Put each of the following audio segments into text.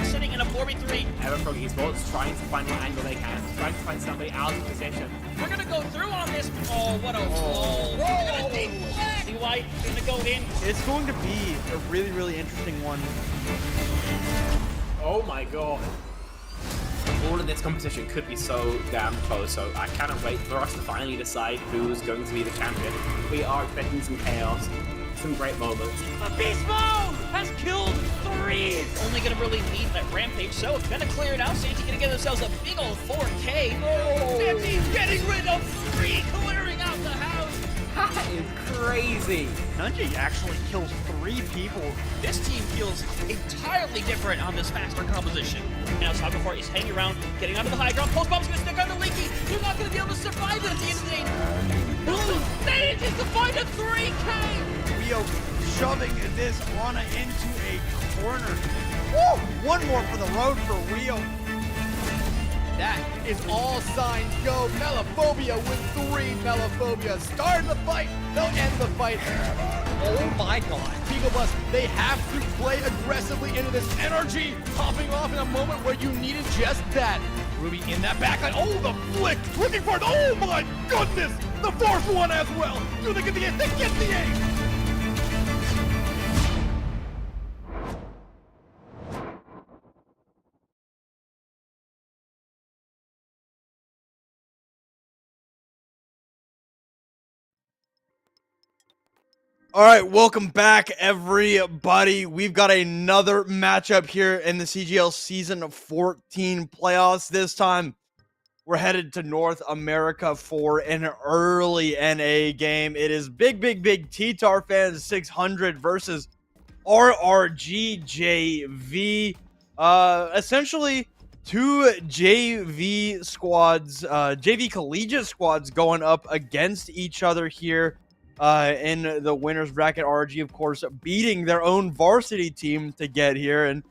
Sitting in a 4v3. Evan from Esports trying to find what angle they can, trying to find somebody out of position. We're gonna go through on this. Oh, what a roll. White gonna go in. It's going to be a really, really interesting one. Oh my god. All of this competition could be so damn close, so I cannot wait for us to finally decide who's going to be the champion. We are expecting some chaos, some great moments. Beast Mode has killed 3. Only gonna really need that rampage, so it's gonna clear it out. Santi gonna get themselves a big old 4K. Santi's getting rid of 3, clearing out the house. That is crazy. Nunji actually kills 3 people. This team feels entirely different on this faster composition. Now Saga before he's hanging around, getting onto the high ground. Post bomb's gonna stick under Leaky. They're not gonna be able to survive it at the end of the day. Blue manages to find a 3K. Rio shoving this Ana into a corner. Woo! One more for the road for Rio. That is all signs go. Melophobia with 3 Melophobia. Start the fight. They'll end the fight. Oh my god. Beagle Bus, they have to play aggressively into this energy. Popping off in a moment where you needed just that. Ruby in that backline. Oh, the flick. Looking for it. Oh my goodness. The fourth one as well. Do they get the ace? They get the ace. All right, welcome back, everybody. We've got another matchup here in the CGL Season 14 playoffs. This time, we're headed to North America for an early NA game. It is bigbigbigttarfan600 versus RRGJV. Essentially, two JV squads, JV collegiate squads going up against each other here in the winners bracket. RG, of course, beating their own varsity team to get here. And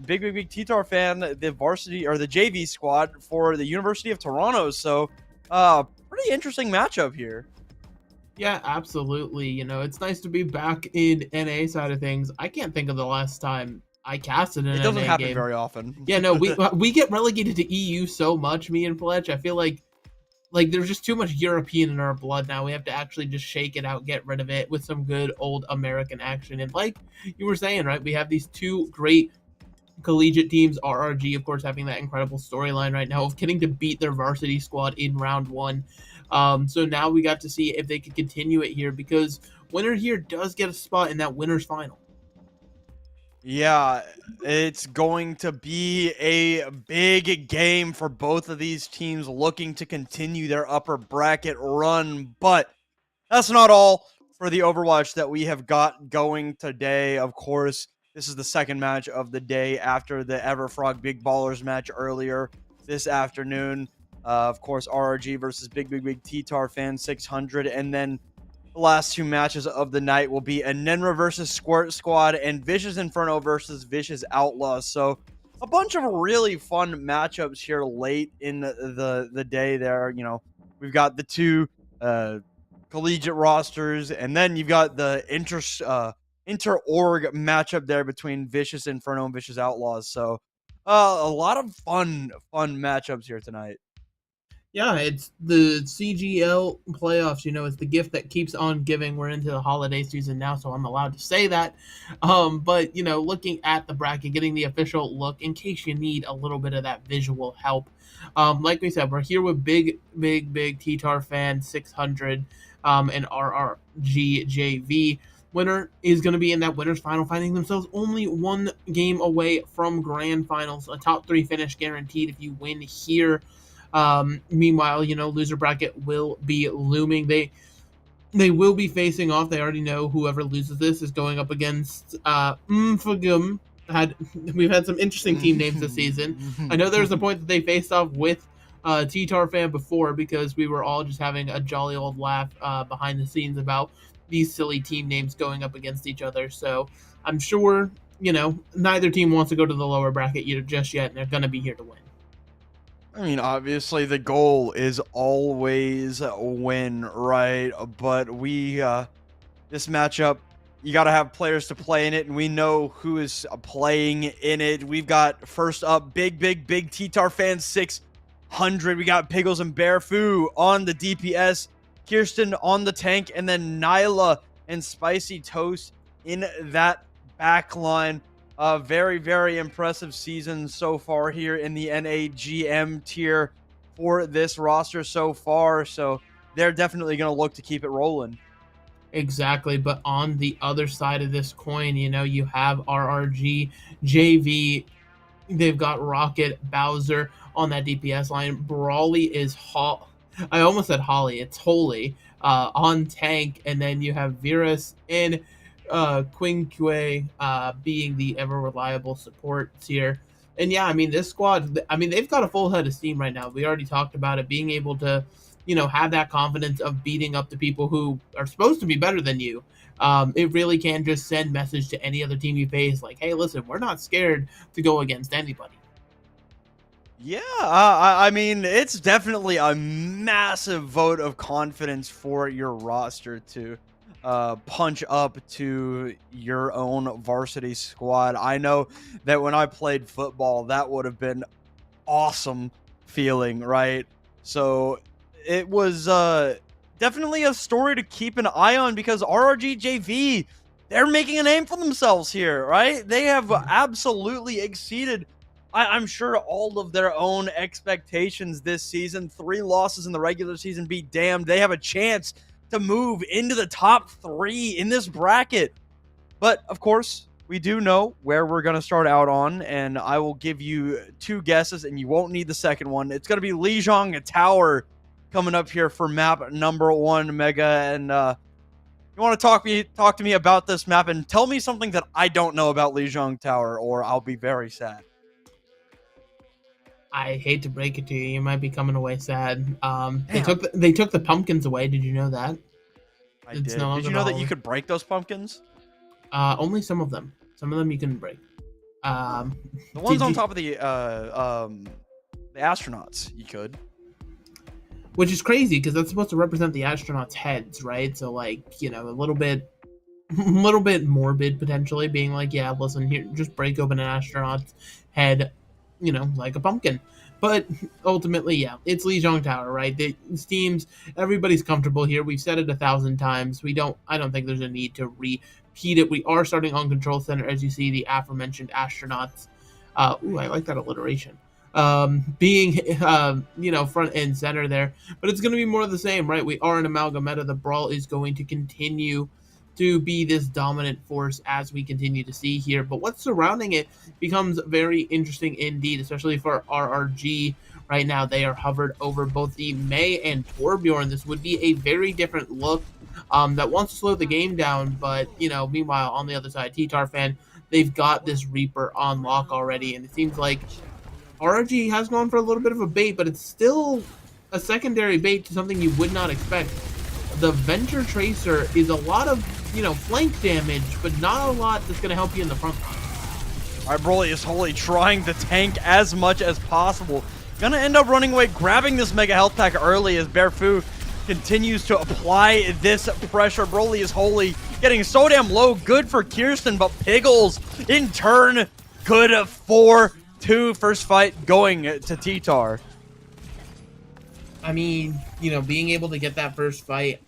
big T-Tar fan, the varsity or the JV squad for the University of Toronto. So pretty interesting matchup here. Yeah, absolutely. You know, it's nice to be back in NA side of things. I can't think of the last time I casted an It doesn't NA happen game. very often. Yeah, no, we get relegated to EU so much, me and Fletch. I feel like there's just too much European in our blood now. We have to actually just shake it out, get rid of it with some good old American action. And like you were saying, right, we have these two great collegiate teams, RRG, of course, having that incredible storyline right now of getting to beat their varsity squad in round one. So now we got to see if they could continue it here, because winner here does get a spot in that winner's final. Yeah, it's going to be a big game for both of these teams looking to continue their upper bracket run. But that's not all for the Overwatch that we have got going today. Of course, this is the second match of the day after the Everfrog Big Ballers match earlier this afternoon. Of course, RRG versus bigbigbigttarfan600. And then the last two matches of the night will be Anenra versus Squirt Squad and Vicious Inferno versus Vicious Outlaws. So a bunch of really fun matchups here late in the day there. You know, we've got the two collegiate rosters, and then you've got the inter-org matchup there between Vicious Inferno and Vicious Outlaws. So a lot of fun matchups here tonight. Yeah, it's the CGL playoffs. You know, it's the gift that keeps on giving. We're into the holiday season now, so I'm allowed to say that. But, you know, looking at the bracket, getting the official look, in case you need a little bit of that visual help. Like we said, we're here with big T-Tar fan 600 and RRG JV. Winner is going to be in that winner's final, finding themselves only one game away from grand finals. A top three finish guaranteed if you win here. Meanwhile, you know, loser bracket will be looming. They will be facing off. They already know whoever loses this is going up against Mfagum. We've had some interesting team names this season. I know there was a point that they faced off with T-Tar fan before, because we were all just having a jolly old laugh behind the scenes about these silly team names going up against each other. So I'm sure, you know, neither team wants to go to the lower bracket just yet, and they're going to be here to win. I mean, obviously the goal is always a win, right? But this matchup, you got to have players to play in it, and we know who is playing in it. We've got, first up, big T-Tar fan 600. We got Piggles and Bearfoo on the DPS, Kirsten on the tank, and then Nyla and Spicy Toast in that back line. Very impressive season so far here in the NAGM tier for this roster so far. So they're definitely going to look to keep it rolling. Exactly, but on the other side of this coin, you know, you have RRG, JV, they've got Rocket, Bowser on that DPS line. Brawly is I almost said Holly, it's Holy on tank, and then you have Virus and Quinkwe being the ever reliable supports here. And yeah, I mean, this squad, I mean, they've got a full head of steam right now. We already talked about it, being able to, you know, have that confidence of beating up the people who are supposed to be better than you. It really can just send message to any other team you face, like, hey, listen, we're not scared to go against anybody. Yeah, I mean, it's definitely a massive vote of confidence for your roster to punch up to your own varsity squad. I know that when I played football, that would have been awesome feeling, right? So it was definitely a story to keep an eye on, because RRG JV, they're making a name for themselves here, right? They have absolutely exceeded, I'm sure, all of their own expectations this season. 3 losses in the regular season be damned. They have a chance to move into the top 3 in this bracket. But of course, we do know where we're going to start out on, and I will give you 2 guesses, and you won't need the second one. It's going to be Lijiang Tower coming up here for map number 1, Mega. And you want to talk to me about this map and tell me something that I don't know about Lijiang Tower, or I'll be very sad. I hate to break it to you, you might be coming away sad. They took the pumpkins away. Did you know that? I It's did. no Did longer you know that you Halloween. could break those pumpkins? Only some of them. Some of them you can break. The ones on did- top of the astronauts, you could. Which is crazy because that's supposed to represent the astronauts' heads, right? So like, you know, a little bit morbid potentially, being like, yeah, listen here, just break open an astronaut's head, you know, like a pumpkin. But ultimately, yeah, it's Lijiang Tower, right? It seems everybody's comfortable here. We've said it 1,000 times. I don't think there's a need to repeat it. We are starting on Control Center, as you see the aforementioned astronauts. Ooh, I like that alliteration. Being, you know, front and center there. But it's going to be more of the same, right? We are in Amalgameta. The Brawl is going to continue to be this dominant force as we continue to see here. But what's surrounding it becomes very interesting indeed, especially for RRG right now. They are hovered over both the Mei and Torbjorn. This would be a very different look that wants to slow the game down. But, you know, meanwhile, on the other side, T-Tarfan, they've got this Reaper on lock already. And it seems like RRG has gone for a little bit of a bait, but it's still a secondary bait to something you would not expect. The Venture Tracer is a lot of, you know, flank damage, but not a lot that's going to help you in the front line. All right, Broly is wholly trying to tank as much as possible. Gonna end up running away, grabbing this Mega Health Pack early as Bearfu continues to apply this pressure. Broly is wholly getting so damn low. Good for Kirsten, but Piggles in turn, good for 2. First fight going to T-Tar. I mean, you know, being able to get that first fight,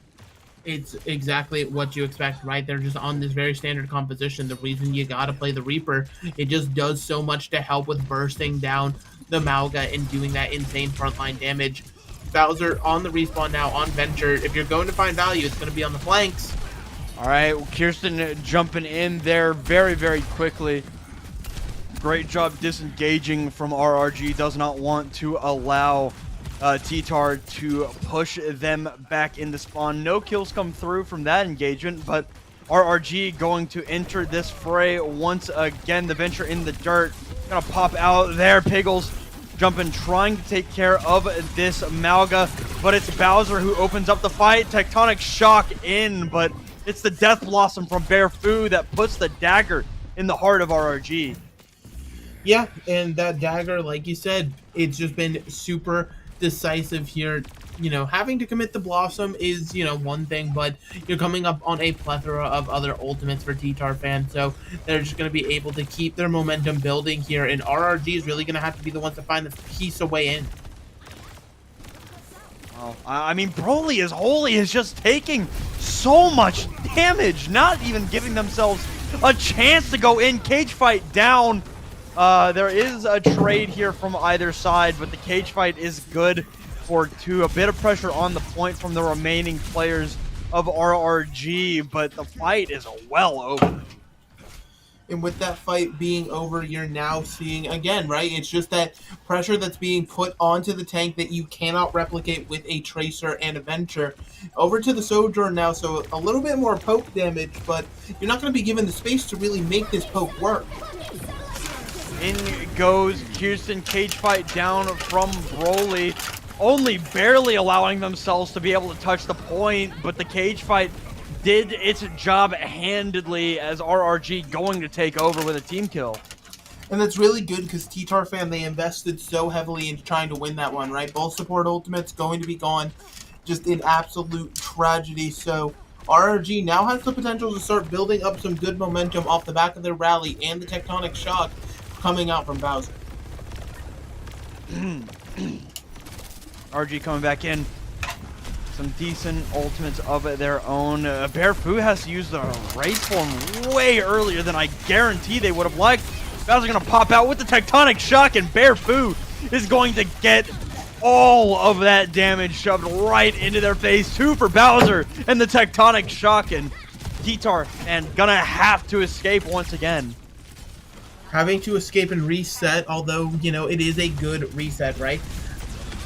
it's exactly what you expect, right? They're just on this very standard composition. The reason you gotta play the Reaper, it just does so much to help with bursting down the Malga and doing that insane frontline damage. Bowser on the respawn now on Venture. If you're going to find value, it's going to be on the flanks. All right, Kirsten jumping in there very, very quickly. Great job disengaging from RRG. Does not want to allow T-Tar to push them back into spawn. No kills come through from that engagement, but RRG going to enter this fray once again. The Venture in the dirt. Gonna pop out there. Piggles jumping, trying to take care of this Malga, but it's Bowser who opens up the fight. Tectonic Shock in, but it's the Death Blossom from Bearfu that puts the dagger in the heart of RRG. Yeah, and that dagger, like you said, it's just been super decisive here. You know, having to commit the Blossom is, you know, one thing, but you're coming up on a plethora of other ultimates for T-Tarfan, so they're just going to be able to keep their momentum building here, and RRG is really going to have to be the ones to find the piece of way in. Well, I mean, Broly is just taking so much damage, not even giving themselves a chance to go in. Cage fight down. There is a trade here from either side, but the cage fight is good for 2. A bit of pressure on the point from the remaining players of RRG, but the fight is well over. And with that fight being over, you're now seeing, again, right? It's just that pressure that's being put onto the tank that you cannot replicate with a Tracer and a Venture. Over to the Sojourn now, so a little bit more poke damage, but you're not going to be given the space to really make this poke work. In goes Kirsten. Cage fight down from Broly. Only barely allowing themselves to be able to touch the point, but the cage fight did its job handedly as RRG going to take over with a team kill. And that's really good because T-Tarfan, they invested so heavily into trying to win that one, right? Both support ultimates going to be gone. Just an absolute tragedy. So RRG now has the potential to start building up some good momentum off the back of their rally and the Tectonic Shock coming out from Bowser. RG coming back in. Some decent ultimates of their own. Bearfu has to use the raid form way earlier than I guarantee they would have liked. Bowser gonna pop out with the Tectonic Shock, and Bearfu is going to get all of that damage shoved right into their face. 2 for Bowser and the Tectonic Shock, and T-Tar and gonna have to escape once again. Having to escape and reset, although, you know, it is a good reset, right?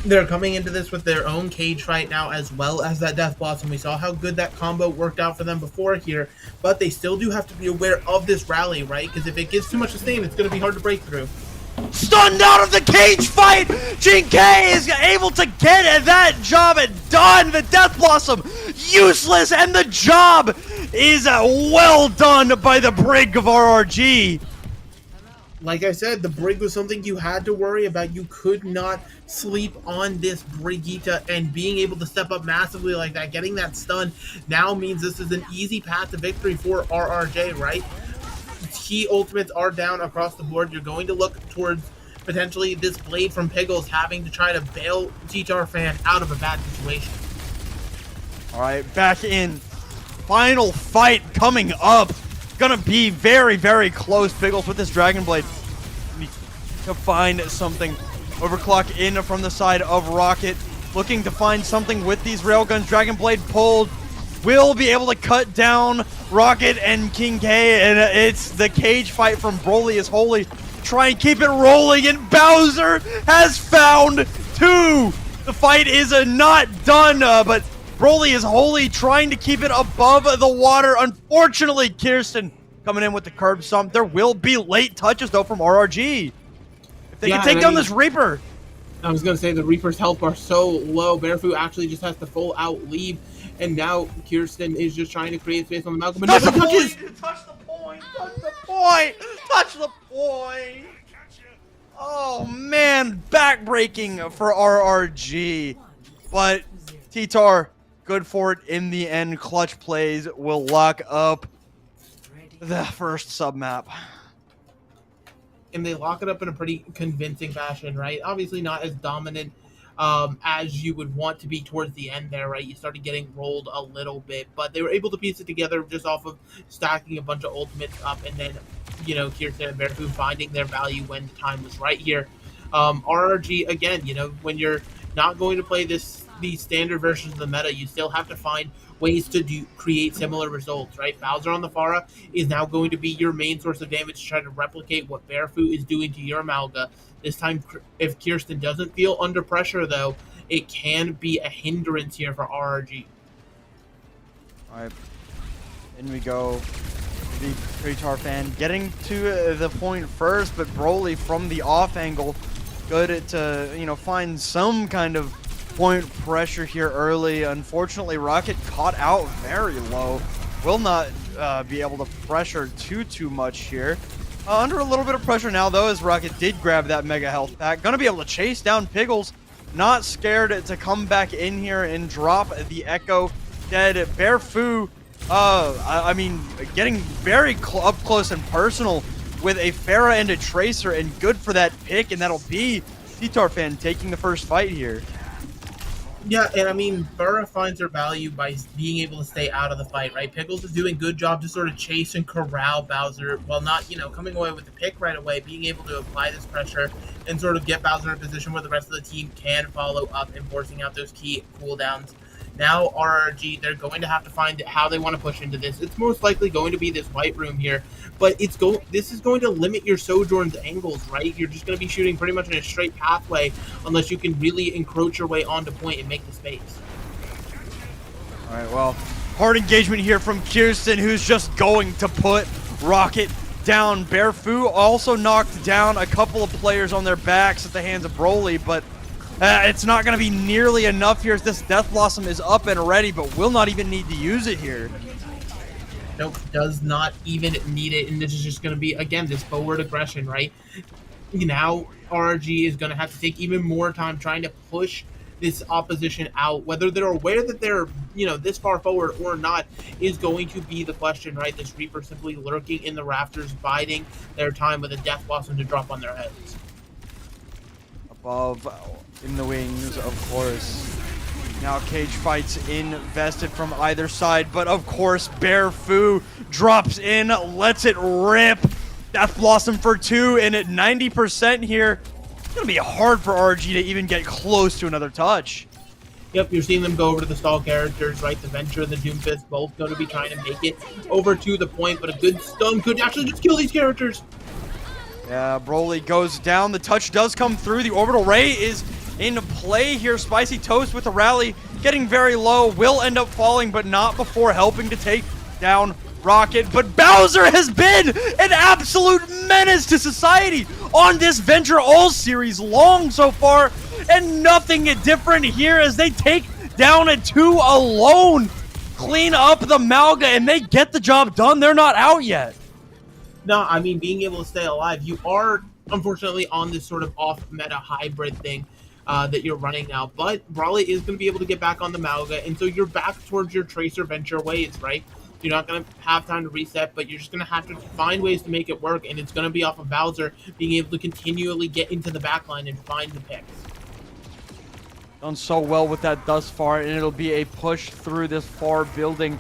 They're coming into this with their own cage fight now, as well as that Death Blossom. We saw how good that combo worked out for them before here, but they still do have to be aware of this rally, right? Because if it gives too much sustain, it's going to be hard to break through. stunned out of the cage fight. K is able to get that job done. The Death Blossom useless, and the job is well done by the Brig of RRG. Like I said, the Brig was something you had to worry about. You could not sleep on this Brigitte, and being able to step up massively like that, getting that stun, now means this is an easy path to victory for RRJ, right? Key ultimates are down across the board. You're going to look towards potentially this blade from Piggles having to try to bail Tarfan out of a bad situation. All right, back in. Final fight coming up. Gonna be very, very close. Piggles with this Dragon Blade to find something. Overclock in from the side of Rocket, looking to find something with these railguns. Dragon Blade pulled. Will be able to cut down Rocket and King K, and it's the cage fight from Broly is Holy. Try and keep it rolling, and Bowser has found two. The fight is not done, but Broly is Holy trying to keep it above the water. Unfortunately, Kirsten coming in with the curb stomp. There will be late touches, though, from RRG. If they can take down this Reaper. I was going to say the Reaper's health bar so low. Barefoot actually just has to full out leave. And now Kirsten is just trying to create space on the Malcolm. Touch the point! Touch the point! Touch the point! Touch the point! Oh, man. Backbreaking for RRG. But T-Tar, good for it in the end. Clutch plays will lock up the first sub-map. And they lock it up in a pretty convincing fashion, right? Obviously not as dominant as you would want to be towards the end there, right? You started getting rolled a little bit, but they were able to piece it together just off of stacking a bunch of ultimates up, and then, you know, Kirsten and Barefoot finding their value when the time was right here. RRG, again, you know, when you're not going to play these standard versions of the meta, you still have to find ways to create similar results, right? Bowser on the Pharah is now going to be your main source of damage to try to replicate what Barefoot is doing to your Malga. This time, if Kirsten doesn't feel under pressure, though, it can be a hindrance here for RRG. All right, in we go. The Tarfan getting to the point first, but Broly from the off angle, good to, you know, find some kind of point pressure here early. Unfortunately, Rocket caught out very low. Will not be able to pressure too much here. Under a little bit of pressure now, though, as Rocket did grab that Mega Health Pack. Gonna be able to chase down Piggles. Not scared to come back in here and drop the Echo. Dead. Barefoot, I mean, getting very up close and personal with a Pharah and a Tracer, and good for that pick, and that'll be Tarfan taking the first fight here. Yeah, and I mean, Pharah finds her value by being able to stay out of the fight, right? Pickles is doing a good job to sort of chase and corral Bowser while not, you know, coming away with the pick right away, being able to apply this pressure and sort of get Bowser in a position where the rest of the team can follow up and forcing out those key cooldowns. Now RRG, they're going to have to find how they want to push into this. It's most likely going to be this white room here, but this is going to limit your Sojourn's angles, right? You're just going to be shooting pretty much in a straight pathway unless you can really encroach your way onto point and make the space. All right, well, hard engagement here from Kirsten, who's just going to put Rocket down. Barefoot also knocked down a couple of players on their backs at the hands of Broly, but it's not going to be nearly enough here as this Death Blossom is up and ready, but will not even need to use it here. Nope, does not even need it, and this is just going to be, again, this forward aggression, right? Now RRG is going to have to take even more time trying to push this opposition out. Whether they're aware that they're, you know, this far forward or not is going to be the question, right? This Reaper simply lurking in the rafters, biding their time with a Death Blossom to drop on their heads. Above, in the wings, of course. Now cage fights invested from either side, but of course Barefoot drops in, lets it rip. Death Blossom for 2, and at 90% here, it's going to be hard for RG to even get close to another touch. Yep, you're seeing them go over to the stall characters, right? The Venture and the Doomfist both going to be trying to make it over to the point, but a good stun could actually just kill these characters. Yeah, Broly goes down. The touch does come through. The Orbital Ray is in play here. Spicy Toast with the rally getting very low. Will end up falling, but not before helping to take down Rocket, but Bowser has been an absolute menace to society on this Venture All series long so far, and nothing different here as they take down a 2 alone, clean up the Malga, and they get the job done. They're not out yet. No, I mean, being able to stay alive, you are unfortunately on this sort of off-meta hybrid thing that you're running now, but Brawley is going to be able to get back on the Malga, and so you're back towards your Tracer Venture ways, right? You're not going to have time to reset, but you're just going to have to find ways to make it work, and it's going to be off of Bowser being able to continually get into the backline and find the picks. Done so well with that thus far, and it'll be a push through this far building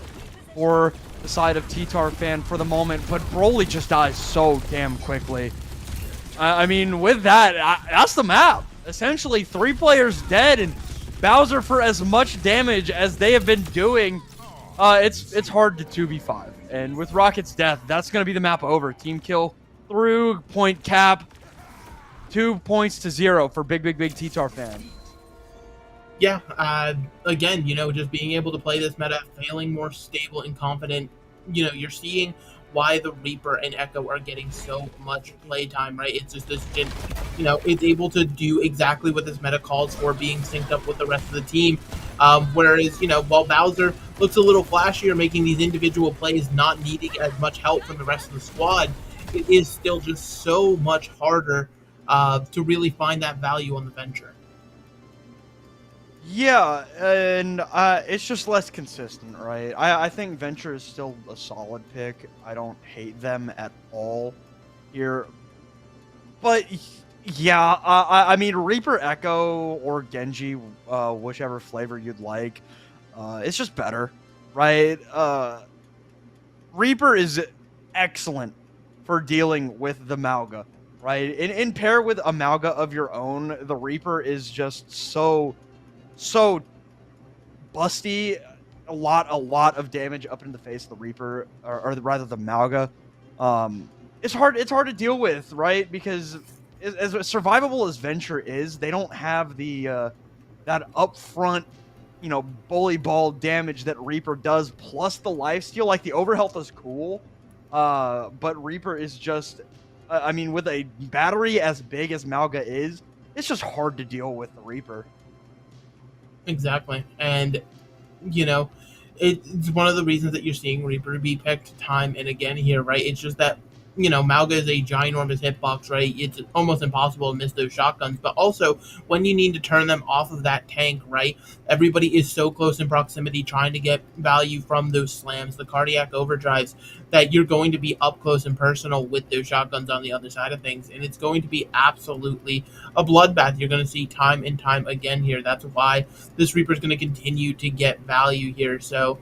for the side of T-Tarfan for the moment, but Broly just dies so damn quickly. I mean, with that, that's the map. Essentially, 3 players dead, and Bowser, for as much damage as they have been doing, it's hard to 2v5. And with Rocket's death, that's going to be the map over. Team kill through point cap. 2 points to 0 for Big T-Tarfan. Yeah, again, you know, just being able to play this meta, feeling more stable and confident, you know, you're seeing why the Reaper and Echo are getting so much playtime, right? It's just this, you know, it's able to do exactly what this meta calls for, being synced up with the rest of the team. Whereas, you know, while Bowser looks a little flashier, making these individual plays, not needing as much help from the rest of the squad, it is still just so much harder to really find that value on the Venture. Yeah, and it's just less consistent, right? I think Venture is still a solid pick. I don't hate them at all here. But, yeah, I mean, Reaper Echo or Genji, whichever flavor you'd like, it's just better, right? Reaper is excellent for dealing with the Malga, right? In pair with a Malga of your own, the Reaper is just so busty, a lot of damage up in the face of the Reaper, or rather the Malga. It's hard to deal with, right? Because as survivable as Venture is, they don't have the that upfront, you know, bully ball damage that Reaper does, plus the lifesteal. Like, the overhealth is cool, but Reaper is just, I mean, with a battery as big as Malga is, it's just hard to deal with the Reaper. Exactly. And, you know, it's one of the reasons that you're seeing Reaper be picked time and again here, right? It's just that, you know, Malga is a ginormous hitbox, right? It's almost impossible to miss those shotguns. But also, when you need to turn them off of that tank, right? Everybody is so close in proximity trying to get value from those slams, the cardiac overdrives, that you're going to be up close and personal with those shotguns on the other side of things. And it's going to be absolutely a bloodbath. You're going to see time and time again here. That's why this Reaper is going to continue to get value here. So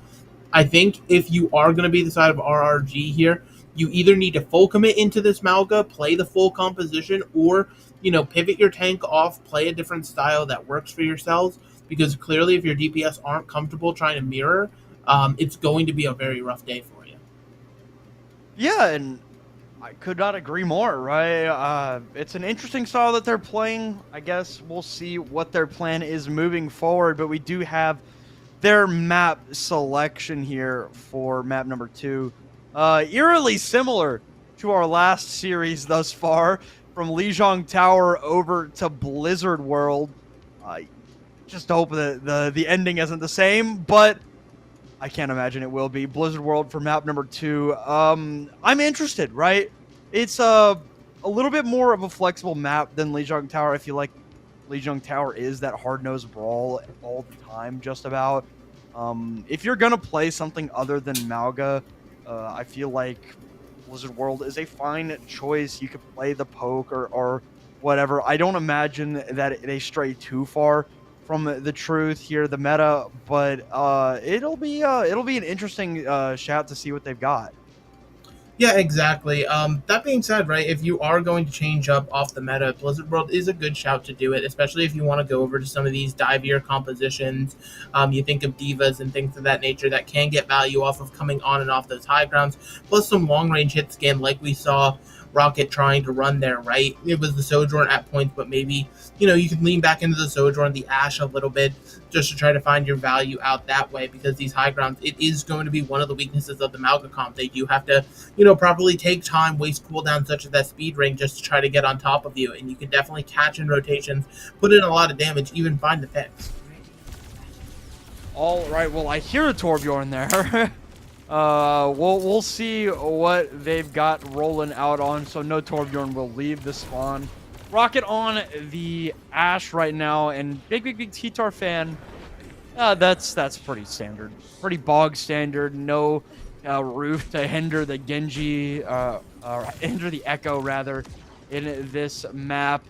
I think if you are going to be the side of RRG here, you either need to full commit into this Malga, play the full composition, or, you know, pivot your tank off, play a different style that works for yourselves, because clearly if your DPS aren't comfortable trying to mirror, it's going to be a very rough day for you. Yeah, and I could not agree more, right? It's an interesting style that they're playing. I guess we'll see what their plan is moving forward, but we do have their map selection here for map number 2. Eerily similar to our last series thus far, from Lijiang Tower over to Blizzard World. Just hope that the ending isn't the same, but I can't imagine it will be. Blizzard World for map number 2. I'm interested, right? It's a little bit more of a flexible map than Lijiang Tower. I feel like Lijiang Tower is that hard-nosed brawl all the time, just about. If you're gonna play something other than Malga, I feel like Blizzard World is a fine choice. You could play the poke or whatever. I don't imagine that they stray too far from the truth here, the meta, but it'll be an interesting shout to see what they've got. Yeah, exactly. That being said, right, if you are going to change up off the meta, Blizzard World is a good shout to do it, especially if you want to go over to some of these divier compositions. You think of divas and things of that nature that can get value off of coming on and off those high grounds, plus some long-range hit scan like we saw Rocket trying to run there, right? It was the Sojourn at points, but maybe, you can lean back into the Sojourn, the Ashe a little bit, just to try to find your value out that way, because these high grounds, it is going to be one of the weaknesses of the Malga comp. They do have to, properly take time, waste cooldown such as that speed ring just to try to get on top of you, and you can definitely catch in rotations, put in a lot of damage, even find the fix. All right, well, I hear a Torbjorn there. We'll see what they've got rolling out on. So no Torbjorn will leave the spawn. Rocket on the Ashe right now, and bigbigbigttarfan. That's pretty standard, pretty bog standard. No roof to hinder the Genji, hinder the Echo rather, in this map.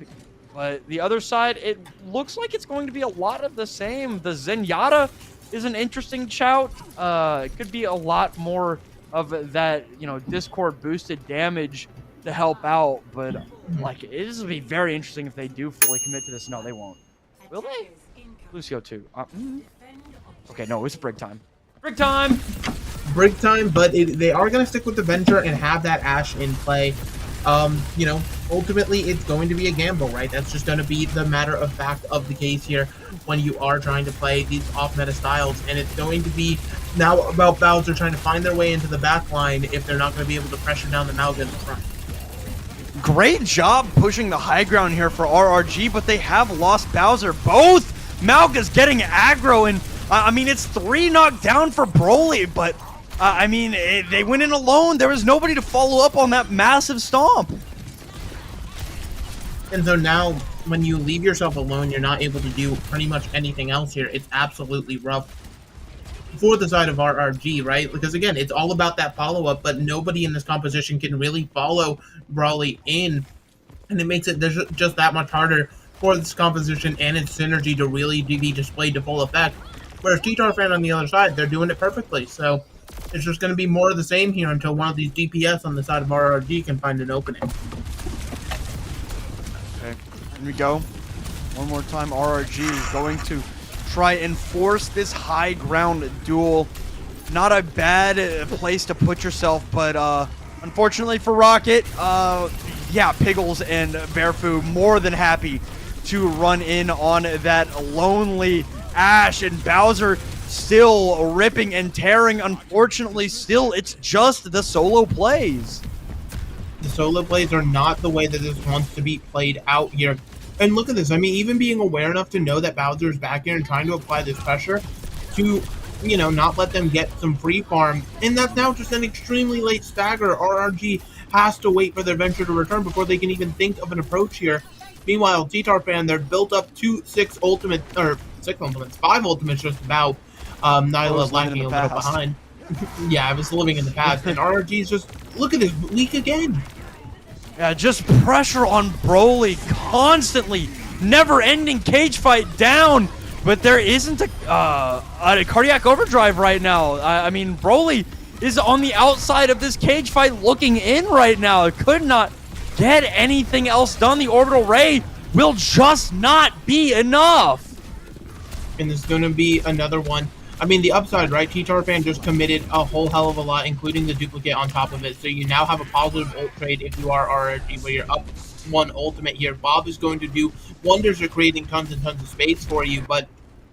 But the other side, it looks like it's going to be a lot of the same. The Zenyatta is an interesting shout. It could be a lot more of that, Discord boosted damage to help out. But like, it is gonna be very interesting if they do fully commit to this. No, they won't. Will they? Lucio too. Okay, no, it's Brig time. Brig time. Brig time, but they are going to stick with the Venture and have that Ashe in play. Ultimately, it's going to be a gamble, right? That's just going to be the matter of fact of the case here when you are trying to play these off-meta styles. And it's going to be now about Bowser trying to find their way into the back line if they're not going to be able to pressure down the Malga in the front. Great job pushing the high ground here for RRG, but they have lost Bowser. Both Malga's getting aggro, and I mean, it's 3 knocked down for Broly, but they went in alone. There was nobody to follow up on that massive stomp. And so now, when you leave yourself alone, you're not able to do pretty much anything else here. It's absolutely rough for the side of RRG, right? Because again, it's all about that follow-up, but nobody in this composition can really follow Broly in, and it makes it just that much harder for this composition and its synergy to really be displayed to full effect. Whereas Ttarfan on the other side, they're doing it perfectly. So it's just going to be more of the same here until one of these DPS on the side of RRG can find an opening. Okay, here we go. One more time, RRG is going to try and force this high ground duel. Not a bad place to put yourself, but unfortunately for Rocket, yeah, Piggles and Bearfu more than happy to run in on that lonely Ashe, and Bowser still ripping and tearing. Unfortunately, still, it's just the solo plays. The solo plays are not the way that this wants to be played out here. And look at this. I mean, even being aware enough to know that Bowser is back here and trying to apply this pressure to, not let them get some free farm. And that's now just an extremely late stagger. RRG has to wait for their Venture to return before they can even think of an approach here. Meanwhile, Ttarfan, they're built up to 5 ultimates just about. Nyla lagging a little behind. Yeah, I was living in the past. And RRG's just, look at this, weak again. Yeah, just pressure on Broly constantly. Never-ending cage fight down. But there isn't a cardiac overdrive right now. I mean, Broly is on the outside of this cage fight looking in right now. It could not get anything else done. The orbital ray will just not be enough. And there's going to be another one. I mean, the upside, right? Ttarfan just committed a whole hell of a lot, including the duplicate on top of it. So you now have a positive ult trade if you are RRG, where you're up 1 ultimate here. Bob is going to do wonders of creating tons and tons of space for you, but,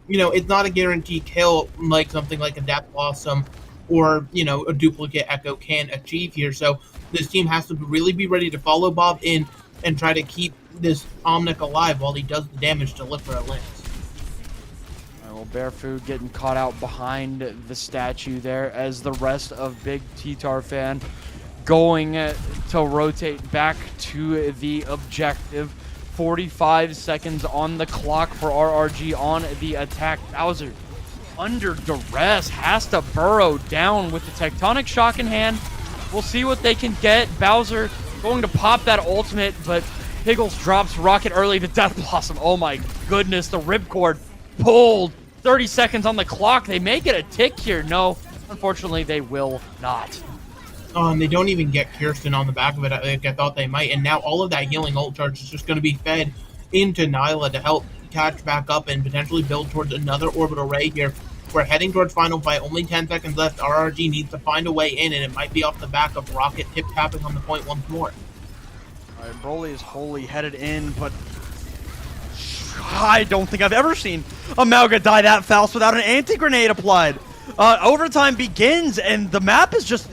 it's not a guaranteed kill like something like a Death Blossom or, a duplicate Echo can achieve here. So this team has to really be ready to follow Bob in and try to keep this Omnic alive while he does the damage to look for a lance. Well, Bearfu getting caught out behind the statue there as the rest of Big Ttarfan going to rotate back to the objective. 45 seconds on the clock for RRG on the attack. Bowser under duress, has to burrow down with the Tectonic Shock in hand. We'll see what they can get. Bowser going to pop that ultimate, but Piggles drops Rocket early. The Death Blossom, oh my goodness, the ripcord pulled. 30 seconds on the clock. They may get a tick here. No, unfortunately, they will not. And they don't even get Kirsten on the back of it like I thought they might. And now all of that healing ult charge is just going to be fed into Nyla to help catch back up and potentially build towards another orbital ray here. We're heading towards final fight. Only 10 seconds left. RRG needs to find a way in, and it might be off the back of Rocket tip-tapping on the point once more. All right, Broly is wholly headed in, but I don't think I've ever seen a Mauga die that fast without an anti-grenade applied. Overtime begins, and the map is just,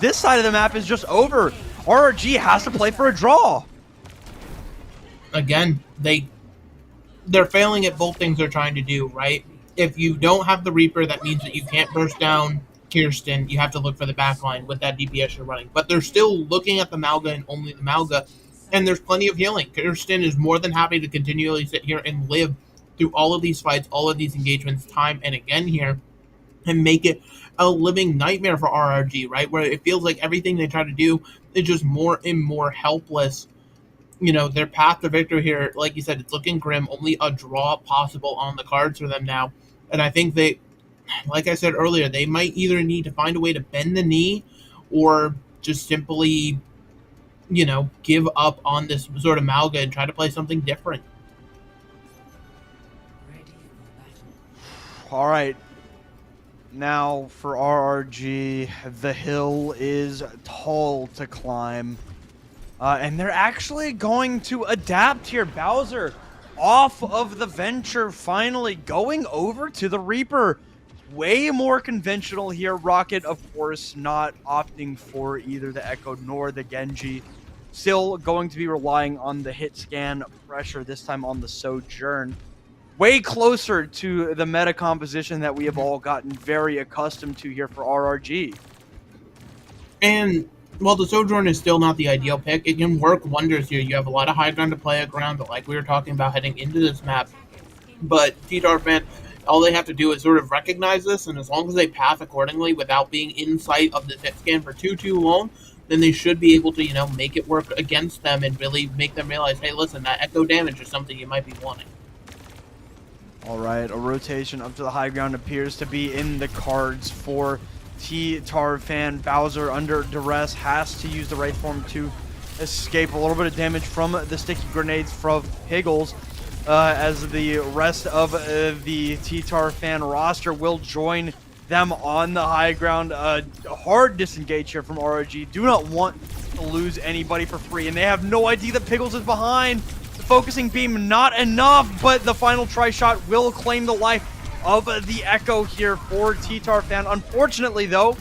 this side of the map is just over. RRG has to play for a draw. Again, they're failing at both things they're trying to do, right? If you don't have the Reaper, that means that you can't burst down Kirsten. You have to look for the backline with that DPS you're running. But they're still looking at the Mauga and only the Mauga, and there's plenty of healing. Kirsten is more than happy to continually sit here and live through all of these fights, all of these engagements, time and again here, and make it a living nightmare for RRG, right? Where it feels like everything they try to do is just more and more helpless. You know, their path to victory here, like you said, it's looking grim. Only a draw possible on the cards for them now. And I think they, like I said earlier, they might either need to find a way to bend the knee or just simply, you know, give up on this sort of Mauga and try to play something different. All right. Now for RRG, the hill is tall to climb. And they're actually going to adapt here. Bowser off of the Venture, finally going over to the Reaper. Way more conventional here. Rocket, of course, not opting for either the Echo nor the Genji. Still going to be relying on the hit scan pressure, this time on the Sojourn. Way closer to the meta composition that we have all gotten very accustomed to here for RRG. And while the Sojourn is still not the ideal pick, it can work wonders here. You have a lot of high ground to play at ground, but like we were talking about heading into this map. But TTarfan, all they have to do is sort of recognize this, and as long as they path accordingly without being in sight of the hit scan for too long, then they should be able to, you know, make it work against them and really make them realize, hey, listen, that echo damage is something you might be wanting. All right, a rotation up to the high ground appears to be in the cards for TTarfan. Bowser under duress has to use the right form to escape a little bit of damage from the sticky grenades from Piggles, as the rest of the TTarfan roster will join them on the high ground. Hard disengage here from RRG. Do not want to lose anybody for free, and they have no idea that Piggles is behind. The focusing beam not enough, but the final try shot will claim the life of the Echo here for TTarfan. Unfortunately, though,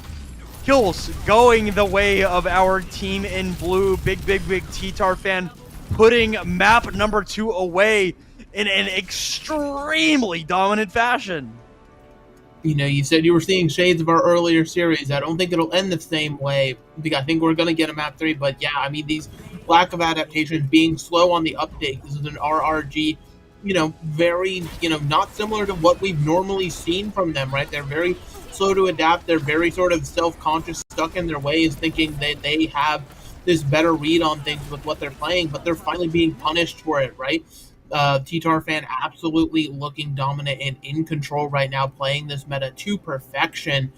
kills going the way of our team in blue. Big TTarfan putting map number 2 away in an extremely dominant fashion. You know, you said you were seeing shades of our earlier series. I don't think it'll end the same way, because I think we're going to get a map 3, but yeah, I mean, these lack of adaptations, being slow on the update, this is an RRG, you know, very, you know, not similar to what we've normally seen from them, right? They're very slow to adapt. They're very sort of self-conscious, stuck in their ways, thinking that they have this better read on things with what they're playing, but they're finally being punished for it, right? TTarfan absolutely looking dominant and in control right now, playing this meta to perfection.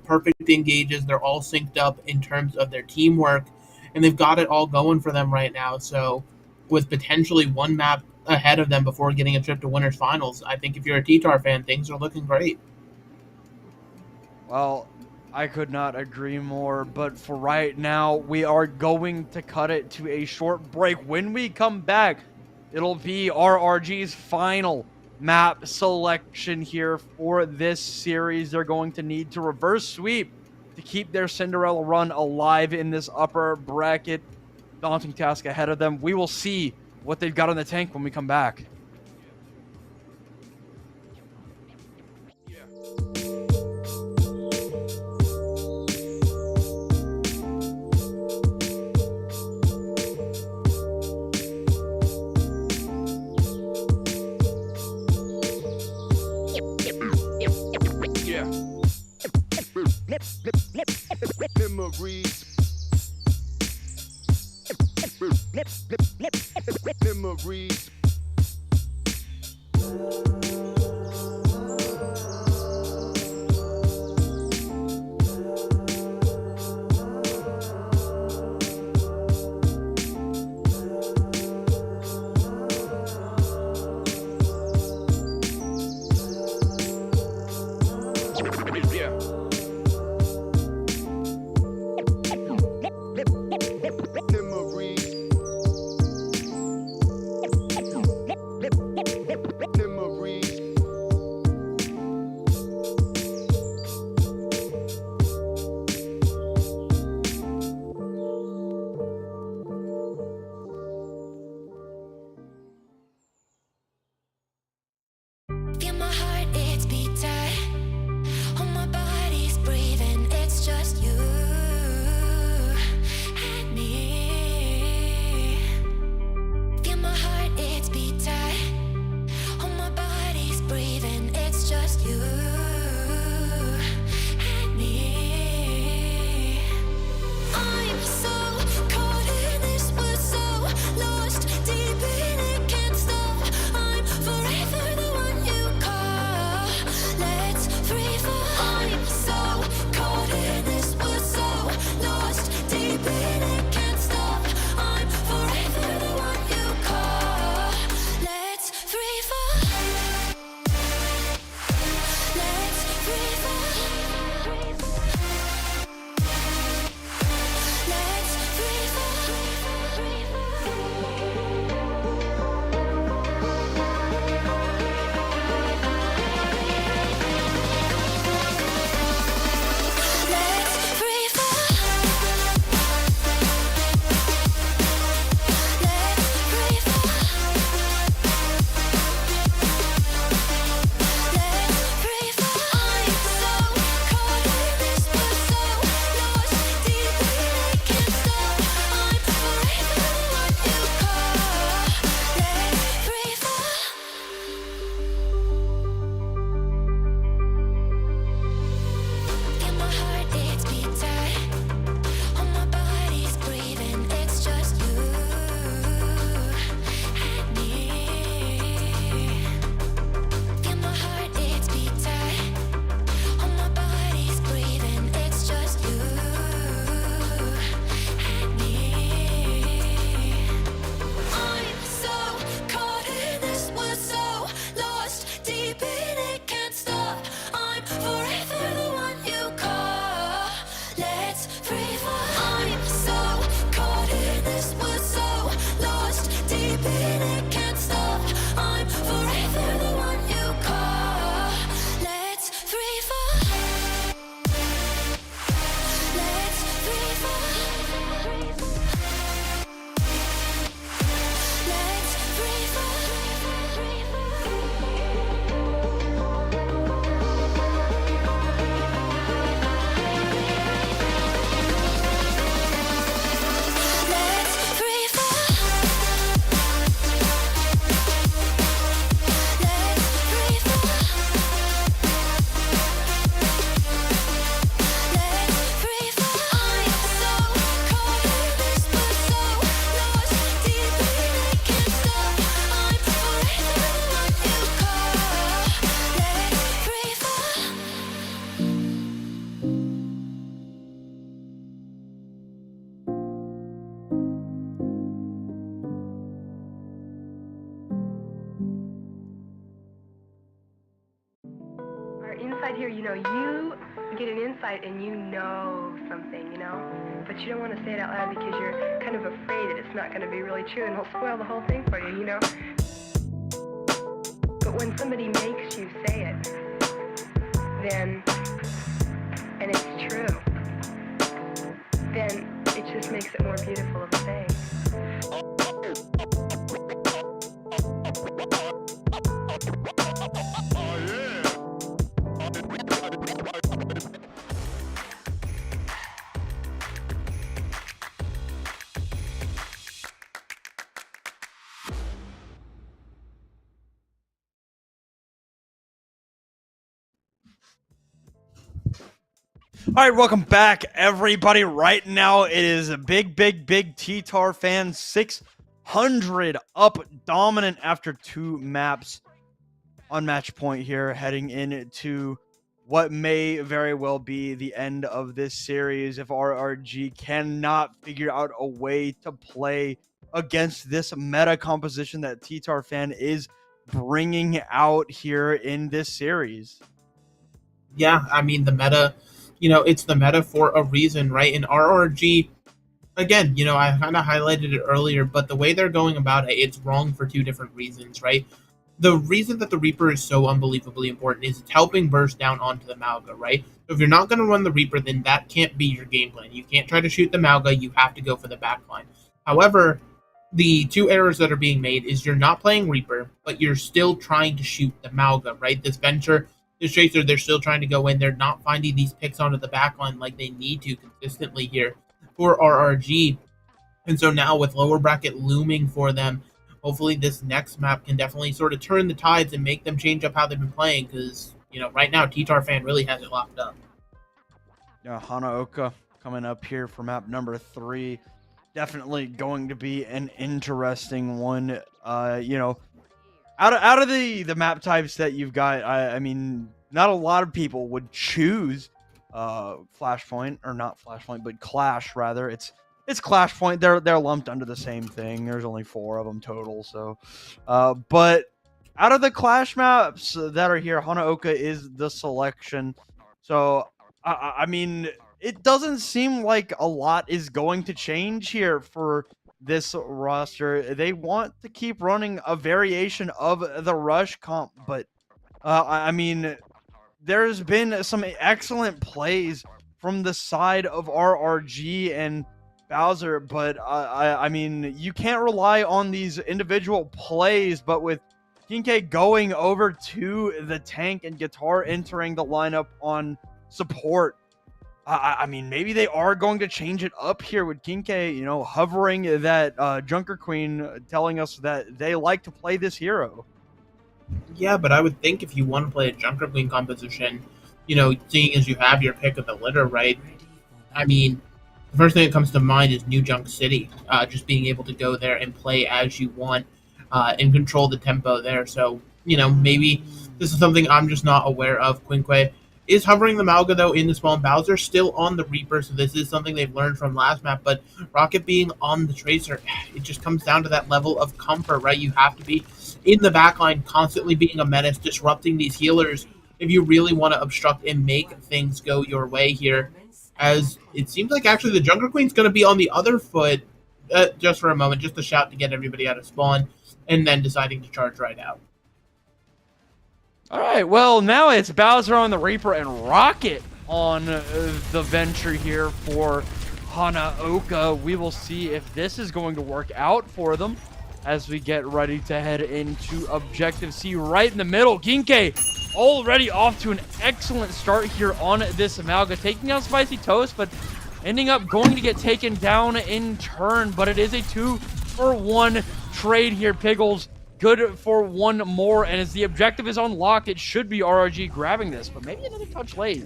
Perfect engages. They're all synced up in terms of their teamwork, and they've got it all going for them right now. So with potentially one map ahead of them before getting a trip to winners finals, I think if you're a TTarfan, things are looking great. Well, I could not agree more, but for right now, we are going to cut it to a short break. When we come back, it'll be RRG's final map selection here for this series. They're going to need to reverse sweep to keep their Cinderella run alive in this upper bracket. Daunting task ahead of them. We will see what they've got in the tank when we come back. Memories. Memories. Memories. inside here, you know, you get an insight and you know something, you know, but you don't want to say it out loud because you're kind of afraid that it's not going to be really true and it'll spoil the whole thing for you, you know. But when somebody makes you say it, then, and it's true, then it just makes it more beautiful of a thing. All right, welcome back, everybody. Right now, it is a big T-Tar fan 600 up dominant after 2 maps on match point here, heading into what may very well be the end of this series if RRG cannot figure out a way to play against this meta composition that T-Tar fan is bringing out here in this series. Yeah, I mean, the meta, it's the meta for a reason, right? And RRG, again, I kind of highlighted it earlier, but the way they're going about it, it's wrong for 2 different reasons, right? The reason that the Reaper is so unbelievably important is it's helping burst down onto the Malga, right? So if you're not going to run the Reaper, then that can't be your game plan. You can't try to shoot the Malga, you have to go for the backline. However, the 2 errors that are being made is you're not playing Reaper, but you're still trying to shoot the Malga, right? This Venture, this Tracer, they're still trying to go in. They're not finding these picks onto the backline like they need to consistently here for RRG. And so now with lower bracket looming for them, hopefully this next map can definitely sort of turn the tides and make them change up how they've been playing because, right now T-Tar fan really has it locked up. Yeah, Hanaoka coming up here for map number 3. Definitely going to be an interesting one. Out of the map types that you've got, I mean, not a lot of people would choose Flashpoint, or not Flashpoint, but Clash rather. It's Clashpoint. They're lumped under the same thing. There's only 4 of them total. So, but out of the Clash maps that are here, Hanaoka is the selection. So, I mean, it doesn't seem like a lot is going to change here for this roster. They want to keep running a variation of the Rush comp, but I mean, there's been some excellent plays from the side of RRG and Bowser, but I mean, you can't rely on these individual plays, but with Kinke going over to the tank and Guitar entering the lineup on support, I mean, maybe they are going to change it up here with Kinke, hovering that Junker Queen, telling us that they like to play this hero. Yeah, but I would think if you want to play a Junker Queen composition, seeing as you have your pick of the litter, right? I mean, the first thing that comes to mind is New Junk City, just being able to go there and play as you want and control the tempo there. So, maybe this is something I'm just not aware of. Quinque is hovering the Malga, though, in the spawn. Bowser still on the Reaper, so this is something they've learned from last map. But Rocket being on the Tracer, it just comes down to that level of comfort, right? You have to be in the backline, constantly being a menace, disrupting these healers if you really want to obstruct and make things go your way here. As it seems like actually the Junker Queen's going to be on the other foot just for a moment, just a shout to get everybody out of spawn, and then deciding to charge right out. All right, well, now it's Bowser on the Reaper and Rocket on the Venture here for Hanaoka. We will see if this is going to work out for them as we get ready to head into Objective C right in the middle. Ginke already off to an excellent start here on this Amalga, taking out Spicy Toast, but ending up going to get taken down in turn. But it is a 2-for-1 trade here. Piggles good for 1 more, and as the objective is unlocked, it should be RRG grabbing this, but maybe another touch late.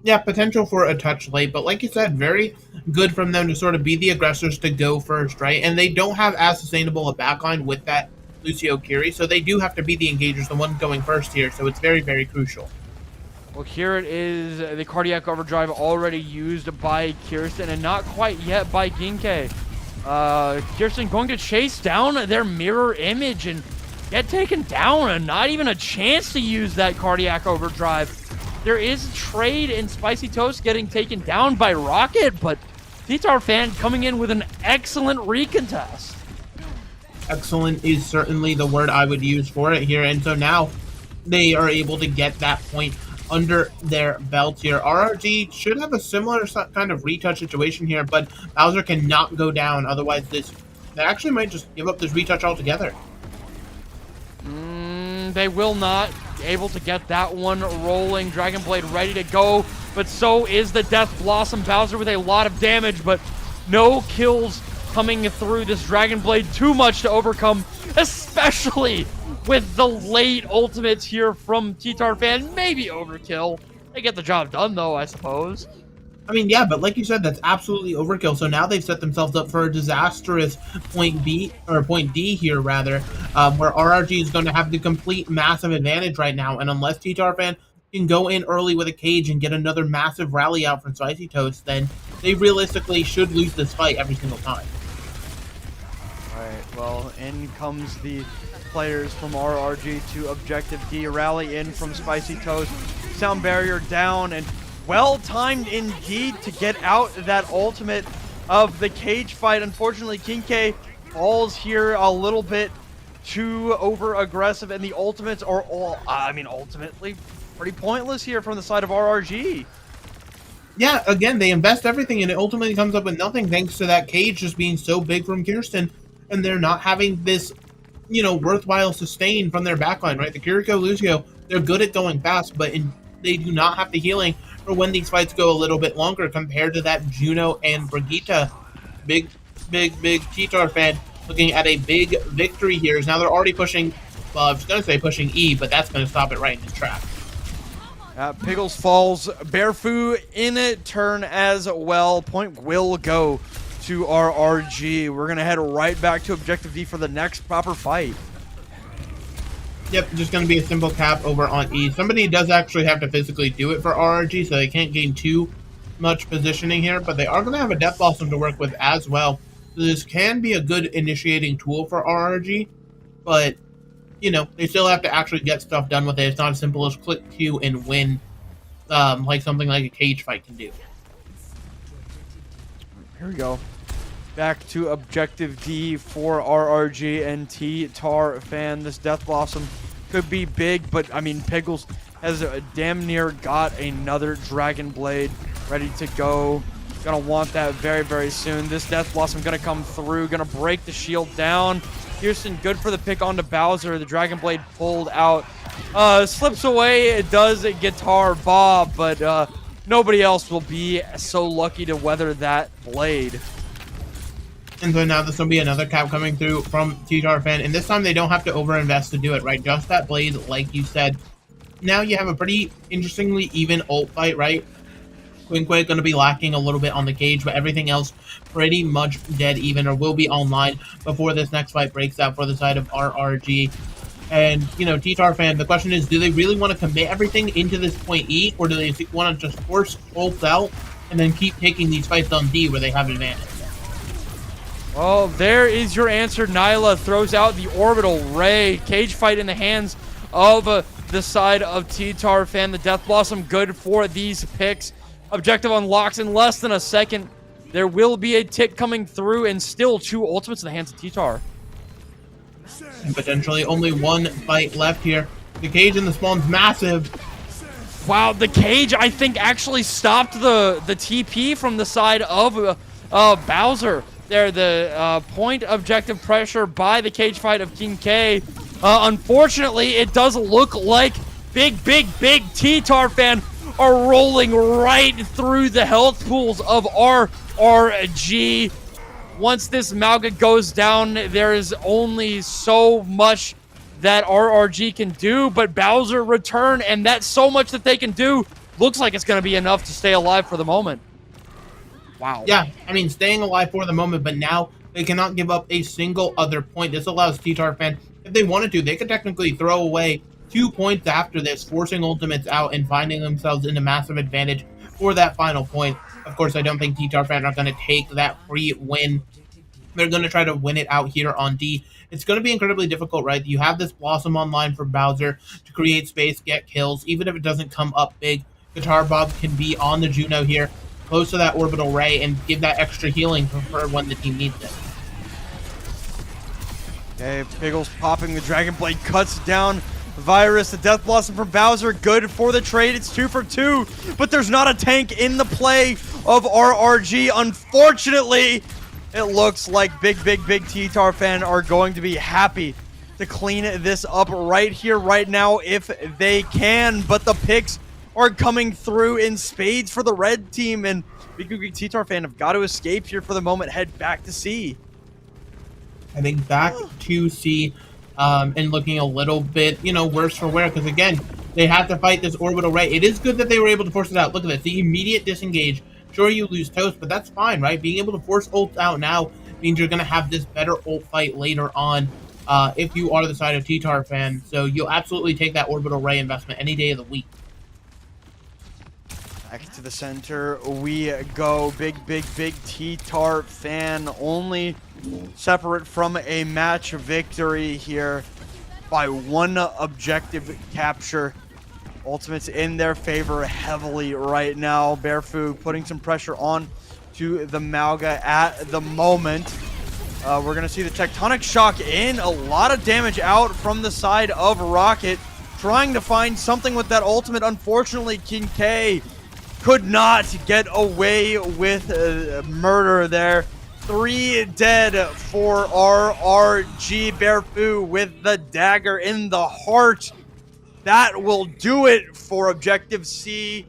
Yeah, potential for a touch late, but like you said, very good from them to sort of be the aggressors to go first, right? And they don't have as sustainable a backline with that Lucio Kiri, so they do have to be the engagers, the ones going first here, so it's very, very crucial. Well, here it is, the Cardiac Overdrive already used by Kirsten, and not quite yet by Ginke. Kirsten going to chase down their mirror image, and get taken down and not even a chance to use that cardiac overdrive. There is a trade in Spicy Toast getting taken down by Rocket, but T-Tarfan coming in with an excellent recontest. Excellent is certainly the word I would use for it here, and so now they are able to get that point under their belt here. RRG should have a similar kind of retouch situation here, but Bowser cannot go down, otherwise they actually might just give up this retouch altogether. They will not be able to get that one rolling. Dragon Blade ready to go, but so is the Death Blossom. Bowser with a lot of damage, but no kills coming through this Dragon Blade. Too much to overcome, especially with the late ultimates here from T-Tarfan. Maybe overkill. They get the job done, though, I suppose. I mean, yeah, but like you said, that's absolutely overkill. So now they've set themselves up for a disastrous point B, or point D here, rather, where RRG is going to have the complete massive advantage right now. And unless T-Tarfan can go in early with a cage and get another massive rally out from Spicy Toast, then they realistically should lose this fight every single time. All right, well, in comes the players from RRG to Objective D. Rally in from Spicy Toast. Sound barrier down, and well-timed indeed to get out that ultimate of the cage fight. Unfortunately, King K falls here a little bit too over-aggressive, and the ultimates are all, ultimately pretty pointless here from the side of RRG. Yeah, again, they invest everything, and it ultimately comes up with nothing thanks to that cage just being so big from Kirsten, and they're not having this, worthwhile sustain from their backline, right? The Kiriko Lucio, they're good at going fast, but they do not have the healing for when these fights go a little bit longer compared to that Juno and Brigitte. Big T-Tarfan looking at a big victory here. Now they're already pushing, well, I was going to say pushing E, but that's going to stop it right in its track. Pickles falls, Bearfoo in it, turn as well. Point will go to RRG. We're going to head right back to Objective D for the next proper fight. Yep, just going to be a simple cap over on E. Somebody does actually have to physically do it for RRG, so they can't gain too much positioning here, but they are going to have a Death Blossom to work with as well. So this can be a good initiating tool for RRG, but, they still have to actually get stuff done with it. It's not as simple as click Q and win, like something like a cage fight can do. Here we go. Back to Objective D for RRG and T-Tarfan. This Death Blossom could be big, but Pickles has damn near got another Dragon Blade ready to go. Gonna want that very, very soon. This Death Blossom gonna come through, gonna break the shield down. Houston, good for the pick onto Bowser. The Dragon Blade pulled out. Slips away, it does a Guitar Bob, but nobody else will be so lucky to weather that blade. And so now this will be another cap coming through from T-Tarfan, and this time they don't have to overinvest to do it, right? Just that blade, like you said. Now you have a pretty interestingly even ult fight, right? Quinquay going to be lacking a little bit on the cage, but everything else pretty much dead even, or will be online before this next fight breaks out for the side of RRG. And, T-Tarfan, the question is, do they really want to commit everything into this point E, or do they want to just force ults out and then keep taking these fights on D where they have advantage? Well, there is your answer. Nyla throws out the Orbital Ray. Cage fight in the hands of the side of T-Tarfan. The Death Blossom good for these picks. Objective unlocks in less than a second. There will be a tick coming through, and still 2 ultimates in the hands of T-Tar. And potentially only one fight left here. The cage in the spawn's massive. Wow, the cage, I think, actually stopped the TP from the side of Bowser. There, the point objective pressure by the cage fight of King K. Unfortunately, it does look like big T-Tarfan are rolling right through the health pools of RRG. Once this Malga goes down, there is only so much that RRG can do, but Bowser return, and that's so much that they can do. Looks like it's going to be enough to stay alive for the moment. Wow. Yeah, staying alive for the moment, but now they cannot give up a single other point. This allows T-Tarfan, if they wanted to, they could technically throw away 2 points after this, forcing ultimates out and finding themselves in a massive advantage for that final point. Of course, I don't think T-Tarfan are going to take that free win. They're going to try to win it out here on D it's going to be incredibly difficult, right? You have this Blossom online for Bowser to create space, get kills, even if it doesn't come up big. Guitar Bob can be on the Juno here, close to that orbital ray, and give that extra healing for when the team needs it. Okay, Piggles popping the Dragon Blade, cuts down Virus. The Death Blossom from Bowser, good for the trade. It's 2 for 2, but there's not a tank in the play of RRG. Unfortunately, it looks like Big T-Tar fan are going to be happy to clean this up right here, right now, if they can. But the picks are coming through in spades for the red team, and Big T-Tar fan have got to escape here for the moment, head back to C. I think back to C, and looking a little bit, worse for wear, because again, they have to fight this orbital ray. It is good that they were able to force it out. Look at this, the immediate disengage. Sure, you lose Toast, but that's fine, right? Being able to force ults out now means you're going to have this better ult fight later on, if you are the side of T-Tar fan. So you'll absolutely take that orbital ray investment any day of the week. Back to the center we go. Big T-Tar fan only separate from a match victory here by 1 objective capture. Ultimate's in their favor heavily right now. Bearfu putting some pressure on to the Malga at the moment. We're going to see the Tectonic Shock in. A lot of damage out from the side of Rocket. Trying to find something with that ultimate. Unfortunately, King K could not get away with murder there. 3 dead for RRG. Bearfu with the dagger in the heart. That will do it for Objective C.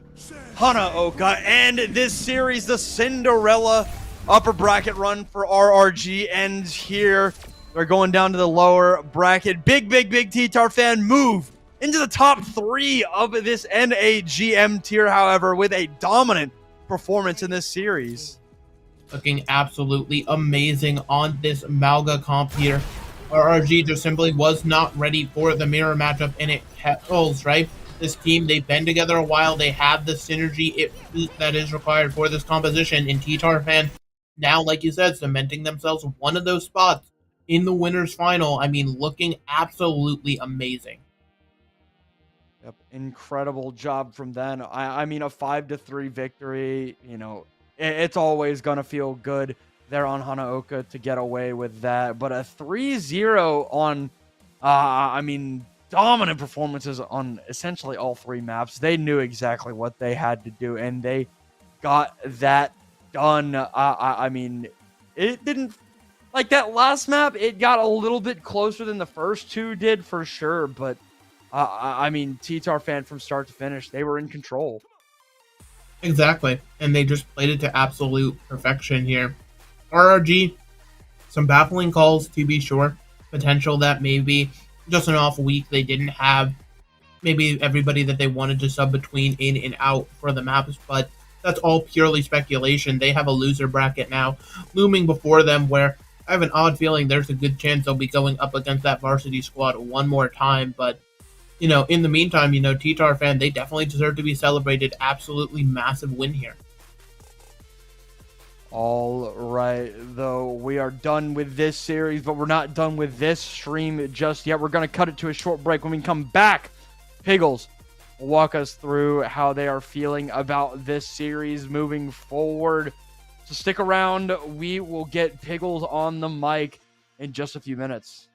Hanaoka. And this series, the Cinderella upper bracket run for RRG ends here. They're going down to the lower bracket. Big T-Tar fan move into the top 3 of this NAGM tier, however, with a dominant performance in this series. Looking absolutely amazing on this Malga comp here. RRG just simply was not ready for the mirror matchup, and it holds, right? This team, they've been together a while. They have the synergy that is required for this composition. In T-Tar fan, now, like you said, cementing themselves one of those spots in the winner's final. I mean, looking absolutely amazing. Yep, incredible job from them. I mean, a 5-3 victory, it's always going to feel good there on Hanaoka to get away with that. But a 3-0 on, dominant performances on essentially all 3 maps. They knew exactly what they had to do, and they got that done. It didn't, like that last map, it got a little bit closer than the first 2 did for sure, but T-Tar fan from start to finish, they were in control. Exactly, and they just played it to absolute perfection here. RRG, some baffling calls to be sure. Potential that maybe just an off week, they didn't have maybe everybody that they wanted to sub between in and out for the maps, but that's all purely speculation. They have a loser bracket now looming before them, where I have an odd feeling there's a good chance they'll be going up against that varsity squad one more time, but in the meantime, T-Tar fan, they definitely deserve to be celebrated. Absolutely massive win here. All right, though, we are done with this series, but we're not done with this stream just yet. We're going to cut it to a short break. When we come back, Piggles will walk us through how they are feeling about this series moving forward. So stick around. We will get Piggles on the mic in just a few minutes.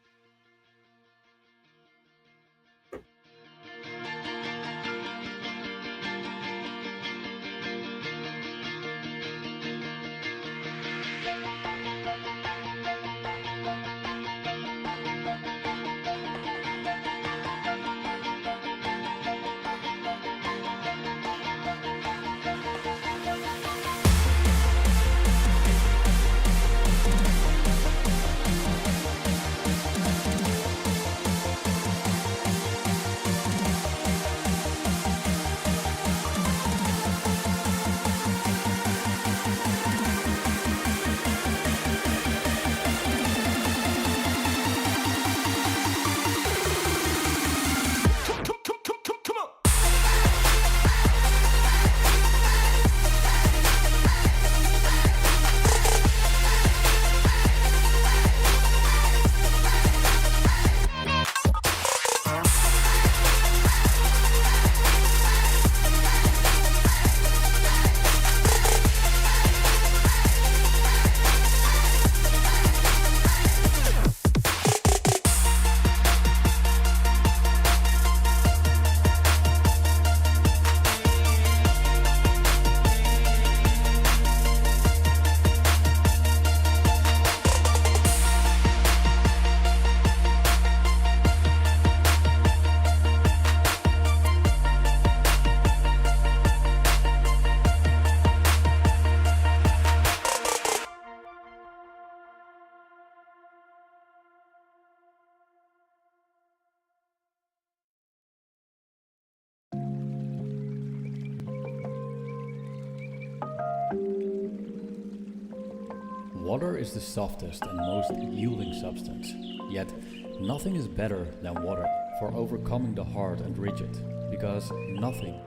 Water is the softest and most yielding substance, yet nothing is better than water for overcoming the hard and rigid, because nothing.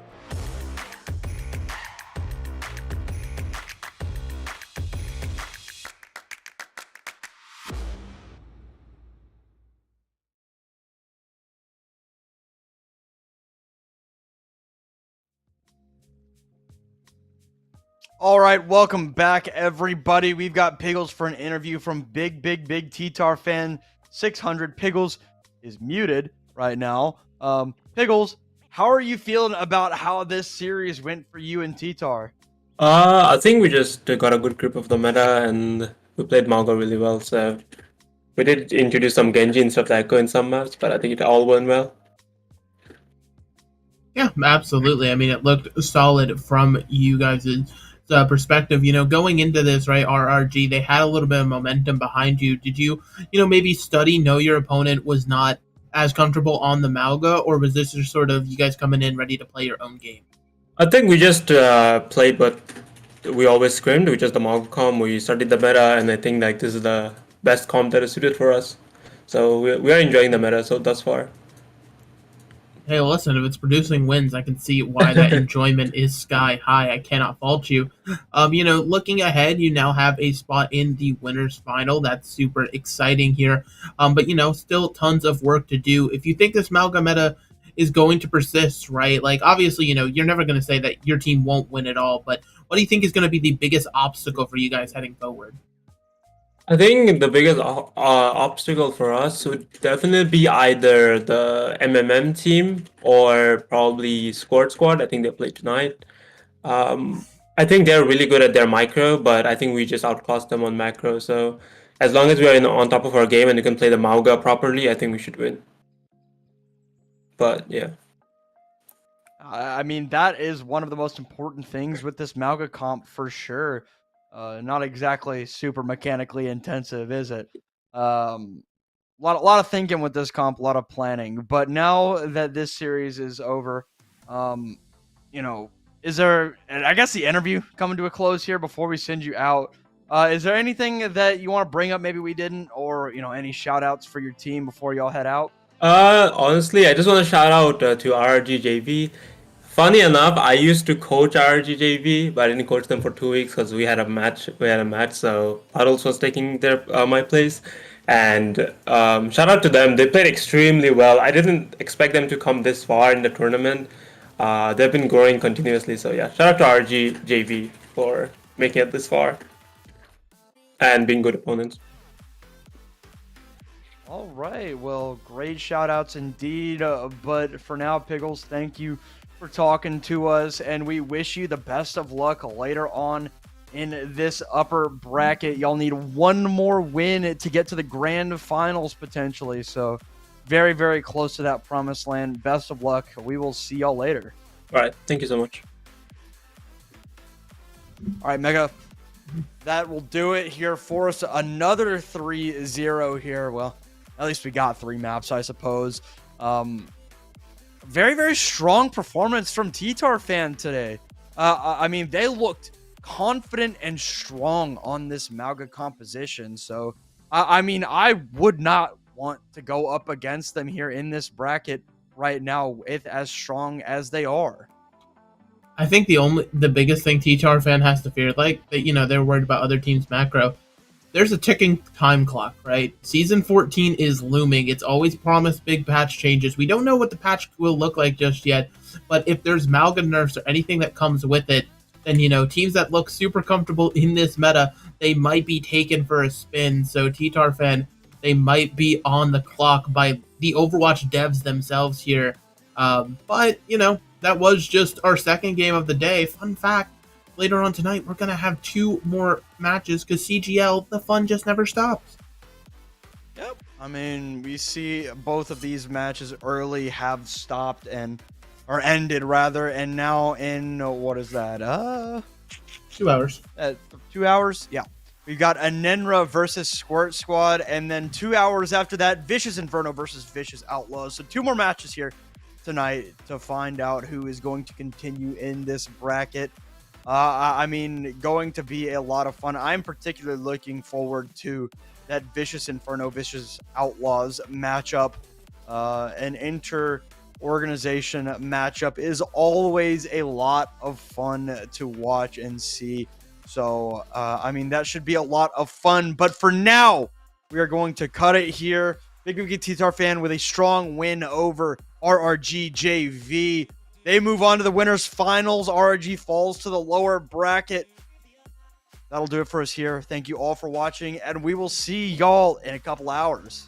All right, welcome back, everybody. We've got Piggles for an interview from Big T-Tar Fan 600. Piggles is muted right now. Piggles, how are you feeling about how this series went for you and T-Tar? I think we just got a good grip of the meta and we played Malgo really well. So we did introduce some Genji and stuff like that in some maps, but I think it all went well. Yeah, absolutely. I mean, it looked solid from you guys' perspective. Going into this, right, RRG, they had a little bit of momentum behind you. Did you, maybe know your opponent was not as comfortable on the Malga, or was this just sort of you guys coming in ready to play your own game? I think we just played what we always scrimmed, which is the Malgo comp. We studied the meta, and I think like this is the best comp that is suited for us. So we are enjoying the meta so thus far. Hey, listen, if it's producing wins, I can see why that enjoyment is sky high. I cannot fault you. Looking ahead, you now have a spot in the winners final. That's super exciting here. But still tons of work to do. If you think this Malga meta is going to persist, right? Like, obviously, you're never going to say that your team won't win it all, but what do you think is going to be the biggest obstacle for you guys heading forward? I think the biggest obstacle for us would definitely be either the MMM team or probably Squad. I think they play tonight. I think they're really good at their micro, but I think we just outclassed them on macro. So as long as we are on top of our game and you can play the Malga properly, I think we should win. But yeah. I mean, that is one of the most important things with this Malga comp for sure. Not exactly super mechanically intensive, is it? A lot of thinking with this comp, a lot of planning. But now that this series is over, is there? And I guess the interview coming to a close here before we send you out. Is there anything that you want to bring up? Maybe we didn't, or any shout outs for your team before y'all head out? Honestly, I just want to shout out to RRGJV. Funny enough, I used to coach RRGJV, but I didn't coach them for 2 weeks because we had a match. So Puddles was taking their my place. And shout out to them. They played extremely well. I didn't expect them to come this far in the tournament. They've been growing continuously. So yeah, shout out to RRGJV for making it this far and being good opponents. All right. Well, great shout outs indeed. But for now, Piggles, thank you for talking to us, and we wish you the best of luck later on in this upper bracket. Y'all need one more win to get to the grand finals potentially, so very, very close to that promised land. Best of luck. We will see y'all later. All right, thank you so much. All right, Mega, that will do it here for us. Another 3-0 here. Well, at least we got 3 maps, I suppose. Very, very strong performance from T-Tar Fan today. I mean, they looked confident and strong on this Malga composition. So, I mean, I would not want to go up against them here in this bracket right now with as strong as they are. I think the biggest thing T-Tar Fan has to fear, like, they're worried about other teams' macro. There's a ticking time clock, right? Season 14 is looming. It's always promised big patch changes. We don't know what the patch will look like just yet, but if there's Malga nerfs or anything that comes with it, then, teams that look super comfortable in this meta, they might be taken for a spin. So T-Tar Fan, they might be on the clock by the Overwatch devs themselves here. But, that was just our second game of the day. Fun fact, later on tonight, we're going to have 2 more matches because CGL, the fun just never stops. Yep. I mean, we see both of these matches early have stopped or ended rather, and now in, what is that? 2 hours. 2 hours? Yeah. We've got Anenra versus Squirt Squad, and then 2 hours after that, Vicious Inferno versus Vicious Outlaws. So 2 more matches here tonight to find out who is going to continue in this bracket. I mean, going to be a lot of fun. I'm particularly looking forward to that Vicious Inferno, Vicious Outlaws matchup. An inter-organization matchup is always a lot of fun to watch and see. So, I mean, that should be a lot of fun. But for now, we are going to cut it here. Big Big Tarfan with a strong win over RRGJV. They move on to the winners finals. RRG falls to the lower bracket. That'll do it for us here. Thank you all for watching, and we will see y'all in a couple hours.